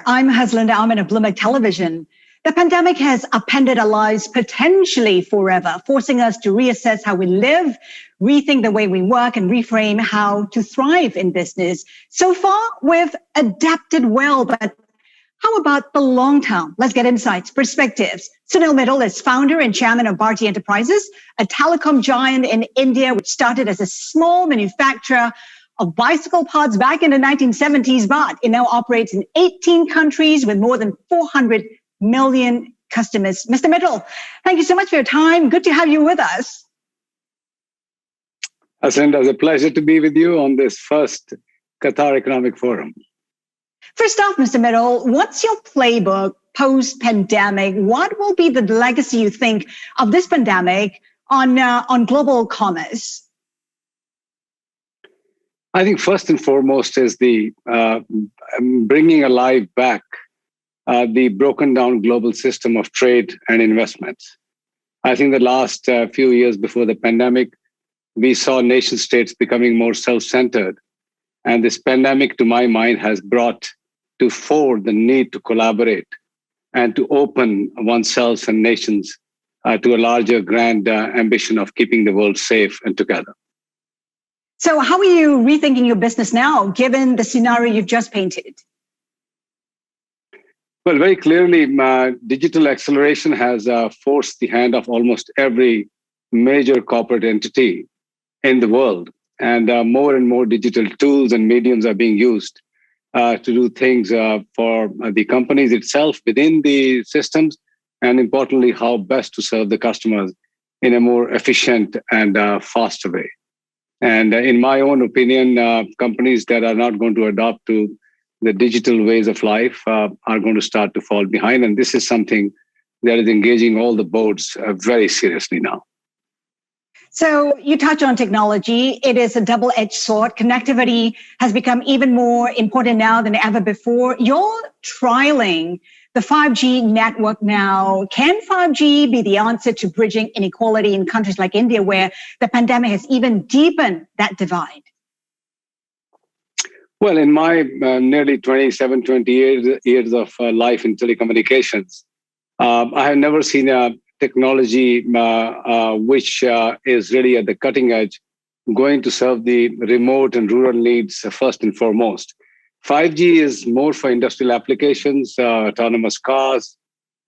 I'm Haslinda Ahmed of Bloomberg Television. The pandemic has upended our lives potentially forever, forcing us to reassess how we live, rethink the way we work, and reframe how to thrive in business. So far, we've adapted well, but how about the long term? Let's get insights, perspectives. Sunil Mittal is founder and chairman of Bharti Enterprises, a telecom giant in India, which started as a small manufacturer of bicycle parts back in the 1970s, but it now operates in 18 countries with more than 400 million customers. Mr. Mittal, thank you so much for your time. Good to have you with us. Haslinda, it's a pleasure to be with you on this first Qatar Economic Forum. First off, Mr. Mittal, what's your playbook post-pandemic? What will be the legacy you think of this pandemic on global commerce? I think first and foremost is the bringing alive back the broken down global system of trade and investments. I think the last few years before the pandemic, we saw nation states becoming more self-centered. And this pandemic, to my mind, has brought to fore the need to collaborate and to open oneself and nations to a larger grand ambition of keeping the world safe and together. So how are you rethinking your business now, given the scenario you've just painted? Well, very clearly, digital acceleration has forced the hand of almost every major corporate entity in the world. And more and more digital tools and mediums are being used to do things for the companies itself within the systems, and importantly, how best to serve the customers in a more efficient and faster way. And in my own opinion, companies that are not going to adopt to the digital ways of life are going to start to fall behind. And this is something that is engaging all the boards very seriously now. So you touch on technology. It is a double-edged sword. Connectivity has become even more important now than ever before. You're trialing the 5G network now. Can 5G be the answer to bridging inequality in countries like India, where the pandemic has even deepened that divide? Well, in my nearly 20 years of life in telecommunications, I have never seen a technology which is really at the cutting edge, going to serve the remote and rural needs first and foremost. 5G is more for industrial applications, autonomous cars,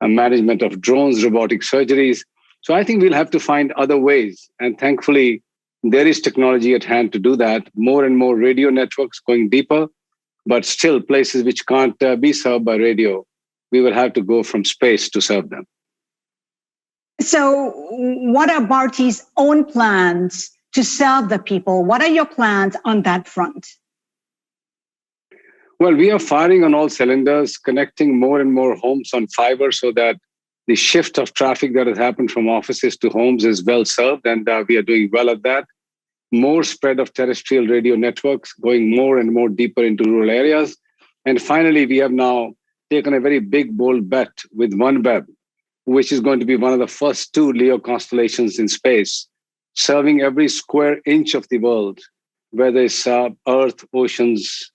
management of drones, robotic surgeries. So I think we'll have to find other ways. And thankfully, there is technology at hand to do that. More and more radio networks going deeper, but still places which can't be served by radio, we will have to go from space to serve them. So what are Bharti's own plans to serve the people? What are your plans on that front? Well, we are firing on all cylinders, connecting more and more homes on fiber so that the shift of traffic that has happened from offices to homes is well served, and we are doing well at that. More spread of terrestrial radio networks, going more and more deeper into rural areas. And finally, we have now taken a very big, bold bet with OneWeb, which is going to be one of the first 2 LEO constellations in space, serving every square inch of the world, whether it's earth, oceans,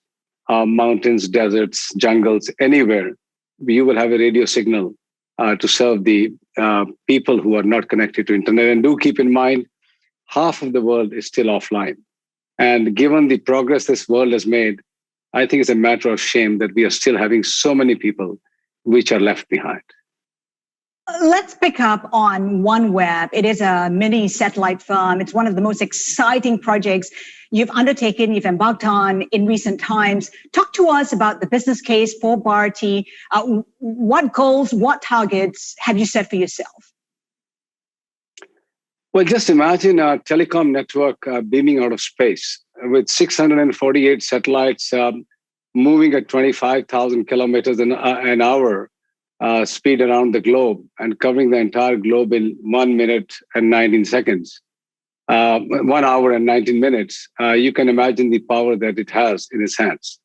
mountains, deserts, jungles, anywhere. You will have a radio signal to serve the people who are not connected to internet. And do keep in mind, half of the world is still offline. And given the progress this world has made, I think it's a matter of shame that we are still having so many people which are left behind. Let's pick up on OneWeb. It is a mini satellite firm. It's one of the most exciting projects you've undertaken, you've embarked on in recent times. Talk to us about the business case for Bharti. What goals, what targets have you set for yourself? Well, just imagine a telecom network beaming out of space with 648 satellites moving at 25,000 kilometers an hour. Speed around the globe and covering the entire globe in 1 minute and 19 seconds, 1 hour and 19 minutes. You can imagine the power that it has in its hands.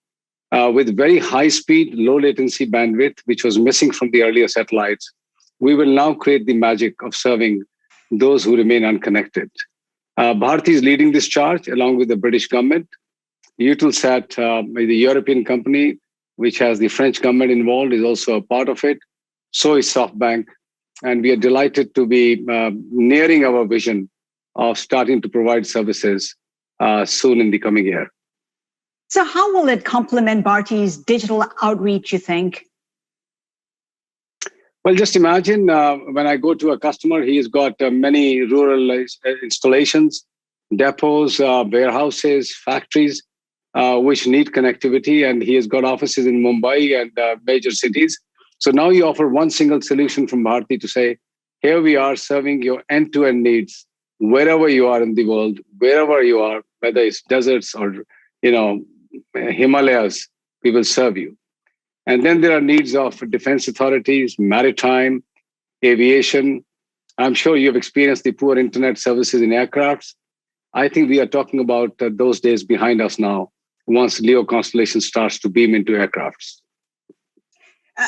With very high speed, low latency bandwidth, which was missing from the earlier satellites, we will now create the magic of serving those who remain unconnected. Bharti is leading this charge along with the British government. Eutelsat, the European company, which has the French government involved, is also a part of it. So is SoftBank. And we are delighted to be nearing our vision of starting to provide services soon in the coming year. So how will it complement Bharti's digital outreach, you think? Well, just imagine when I go to a customer, he's got many rural installations, depots, warehouses, factories, which need connectivity. And he has got offices in Mumbai and major cities. So now you offer one single solution from Bharti to say, here we are serving your end-to-end needs, wherever you are in the world, wherever you are, whether it's deserts or, Himalayas, we will serve you. And then there are needs of defense authorities, maritime, aviation. I'm sure you've experienced the poor internet services in aircrafts. I think we are talking about those days behind us now, once LEO constellation starts to beam into aircrafts.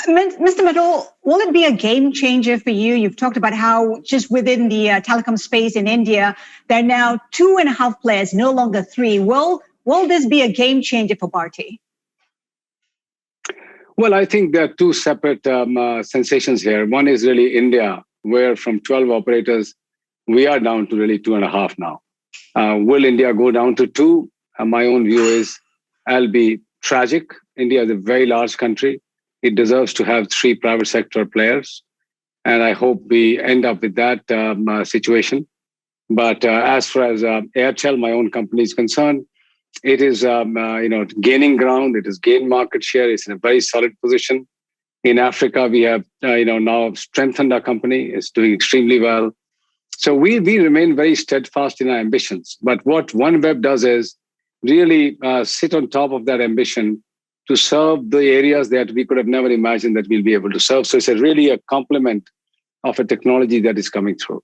Mr. Mittal, will it be a game changer for you? You've talked about how just within the telecom space in India, there are now 2.5 players, no longer 3. Will this be a game changer for Bharti? Well, I think there are two separate sensations here. One is really India, where from 12 operators, we are down to really 2.5 now. Will India go down to 2? My own view is I'll be tragic. India is a very large country. It deserves to have 3 private sector players. And I hope we end up with that situation. But as far as Airtel, my own company, is concerned, it is gaining ground. It has gained market share. It's in a very solid position. In Africa, we have now strengthened our company. It's doing extremely well. So we remain very steadfast in our ambitions. But what OneWeb does is really sit on top of that ambition to serve the areas that we could have never imagined that we'll be able to serve. So it's really a complement of a technology that is coming through.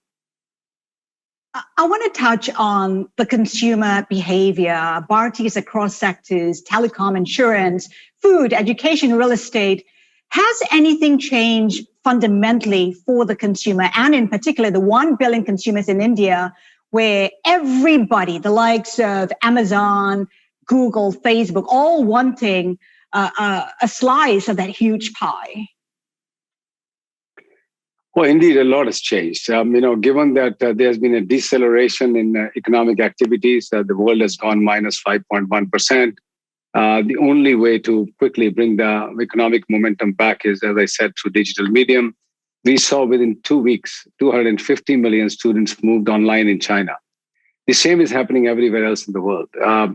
I want to touch on the consumer behavior. Bharti is across sectors, telecom, insurance, food, education, real estate. Has anything changed fundamentally for the consumer, and in particular the 1 billion consumers in India, where everybody, the likes of Amazon, Google, Facebook, all wanting a slice of that huge pie? Well, indeed, a lot has changed. Given that there's been a deceleration in economic activities, the world has gone minus 5.1%. The only way to quickly bring the economic momentum back is, as I said, through digital medium. We saw within 2 weeks, 250 million students moved online in China. The same is happening everywhere else in the world.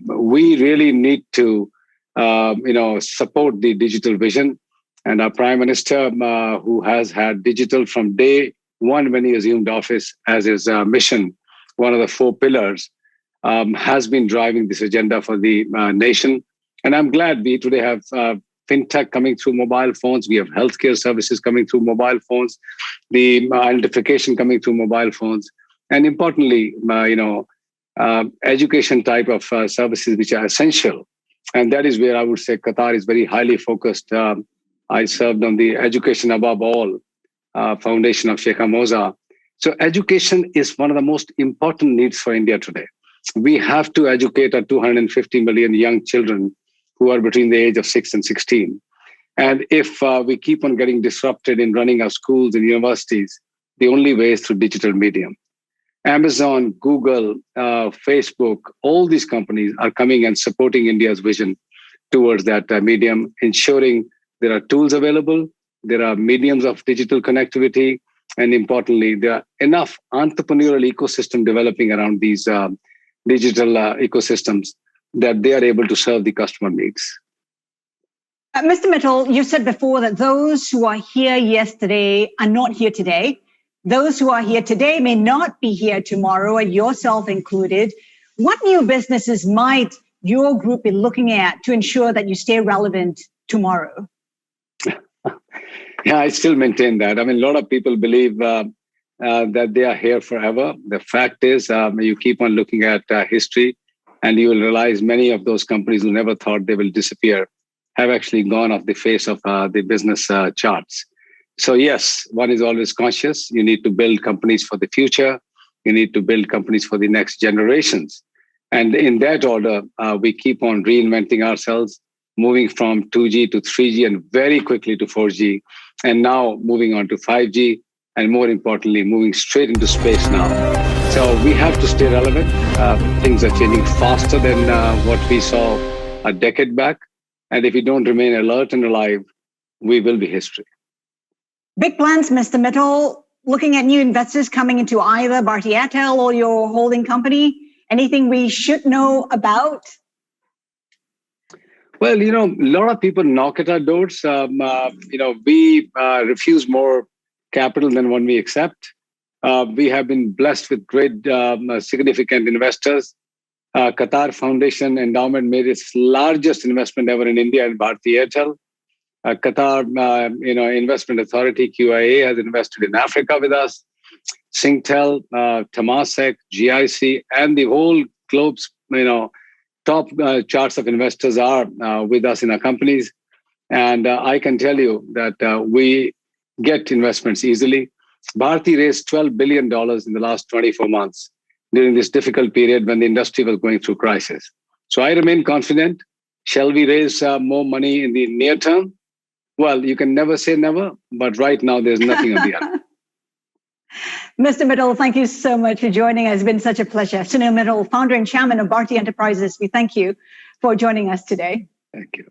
We really need to, support the digital vision. And our Prime Minister, who has had digital from day one when he assumed office as his mission, one of the 4 pillars, has been driving this agenda for the nation. And I'm glad we today have fintech coming through mobile phones. We have healthcare services coming through mobile phones, the identification coming through mobile phones, and importantly, education type of services which are essential. And that is where I would say Qatar is very highly focused. I served on the Education Above All foundation of Sheikh Moza. So education is one of the most important needs for India today. We have to educate our 250 million young children who are between the age of 6 and 16. And if we keep on getting disrupted in running our schools and universities, the only way is through digital medium. Amazon, Google, Facebook, all these companies are coming and supporting India's vision towards that medium, ensuring there are tools available, there are mediums of digital connectivity, and importantly, there are enough entrepreneurial ecosystem developing around these digital ecosystems that they are able to serve the customer needs. Mr. Mittal, you said before that those who are here yesterday are not here today. Those who are here today may not be here tomorrow, and yourself included. What new businesses might your group be looking at to ensure that you stay relevant tomorrow? Yeah, I still maintain that. I mean, a lot of people believe that they are here forever. The fact is, you keep on looking at history, and you will realize many of those companies who never thought they will disappear have actually gone off the face of the business charts. So yes, one is always conscious. You need to build companies for the future. You need to build companies for the next generations. And in that order, we keep on reinventing ourselves, moving from 2G to 3G and very quickly to 4G, and now moving on to 5G, and more importantly, moving straight into space now. So we have to stay relevant. Things are changing faster than what we saw a decade back. And if we don't remain alert and alive, we will be history. Big plans, Mr. Mittal. Looking at new investors coming into either Bharti Airtel or your holding company. Anything we should know about? Well, a lot of people knock at our doors. We refuse more capital than what we accept. We have been blessed with great, significant investors. Qatar Foundation Endowment made its largest investment ever in India in Bharti Airtel. Qatar, Investment Authority (QIA) has invested in Africa with us. Singtel, Temasek, GIC, and the whole globe's top charts of investors are with us in our companies. And I can tell you that we get investments easily. Bharti raised $12 billion in the last 24 months during this difficult period when the industry was going through crisis. So I remain confident. Shall we raise more money in the near term? Well, you can never say never, but right now there's nothing on the other. Mr. Mittal, thank you so much for joining us. It's been such a pleasure. Sunil Mittal, founder and chairman of Bharti Enterprises, we thank you for joining us today. Thank you.